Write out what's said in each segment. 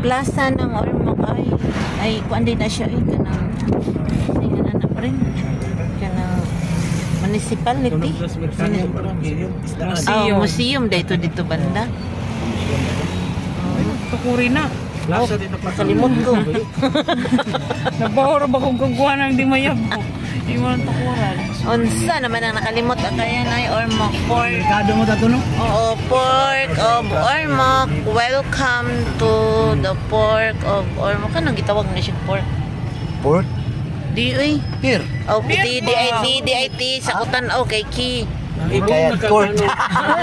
plaza ng Ormoc ay kuan din na siya kanang singanan na rin kanang municipality. Museum dito banda. Tukuri na. Plaza dito Nakalimot ko. Nabahura ba kung kagwa ng di mayab ko? Di mo lang tukuran. Unsa naman ang nakalimot at ayan ay Ormoc Pork. Merkado mo tato no? Oo, Pork of Ormoc. Welcome to the Pork of Ormoc. Kanang gitawag na siya pork? Pork? Di uy. Beer. Oh, DIT sa kutan kay Ki. Kaya court.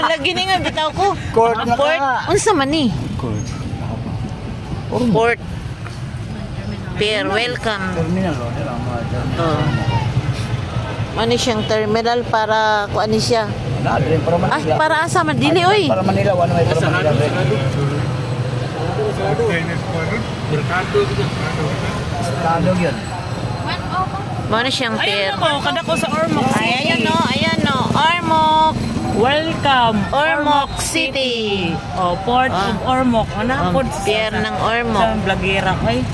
Lagi ni nga bitaw ko. Court na Pork. ka. Unsa man ni? Court. Port. Pier, welcome. Terminal o. Oh. Ano siyang terminal para kuan siya? Para Manila. Para asa man dili oy. Para Manila, wala may para Manila. Merkado yun. Ano siyang pier? Ayun ako, kada ko sa Ormoc City. Ayan no, Ormoc. Welcome, Ormoc City. Oh, Port of Ormoc. Ano po? Pier ng Ormoc. Sa Blagira. Ay.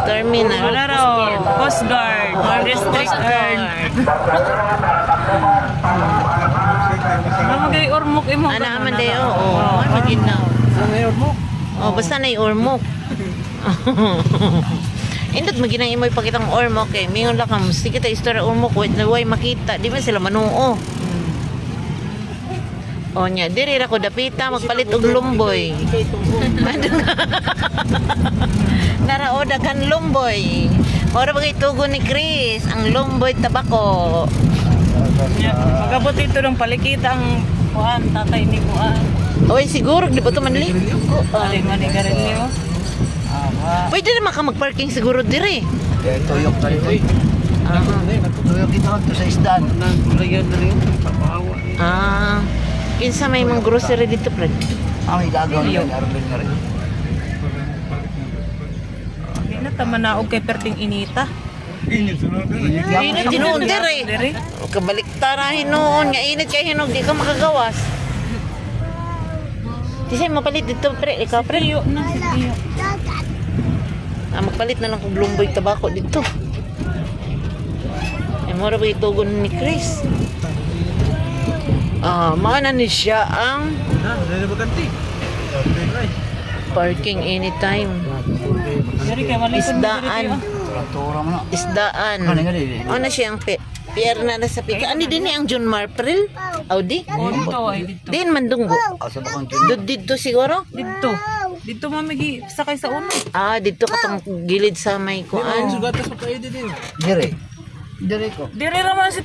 Terminal. Wala raw. Coast Guard. District Guard. Ano magay Ormoc imo? Ana man day oo. Ano maginaw? Ormoc? Oh, basta na Ormoc. Indot maginang imo ipakitang Ormoc kay mingon la kam sige ta istorya Ormoc wait na way makita di man sila manuo. O nya diri ra ko dapita magpalit og lumboy. Narao daghan lumboy. Ora bagay tugon ni Chris ang lumboy tabako. Magabot ito ng palikita ang kuan tatay ni kuan. Oy siguro di ba to manli? Mali garin niyo. Pwede naman ka mag-parking siguro dire. Tuyok tayo. Tuyok dito sa isdan. Kinsa may mga grocery dito, Fred? Ang igagaw niya, Arvin nga rin. Hindi na tamanaog kay perting inita. Init hinuon dire. Kabaliktarahin noon nga init kay hinog di ka makagawas. Kasi mapalit dito, Fred. Ikaw, Fred. Tiyo na si Tiyo. Magpalit na lang kung lumboy tabako dito. Ay, mura ba itugon ni Chris? Maana ni siya ang parking anytime. Isdaan. Isdaan. Ano siyang pier na sa pika. Ani din ang John Marpril? Audi? Dito ay dito. Din mandunggo. Dito siguro? Dito mamigi sakay sa uno. Dito katong gilid sa may kuan. Dire ko. Dire naman si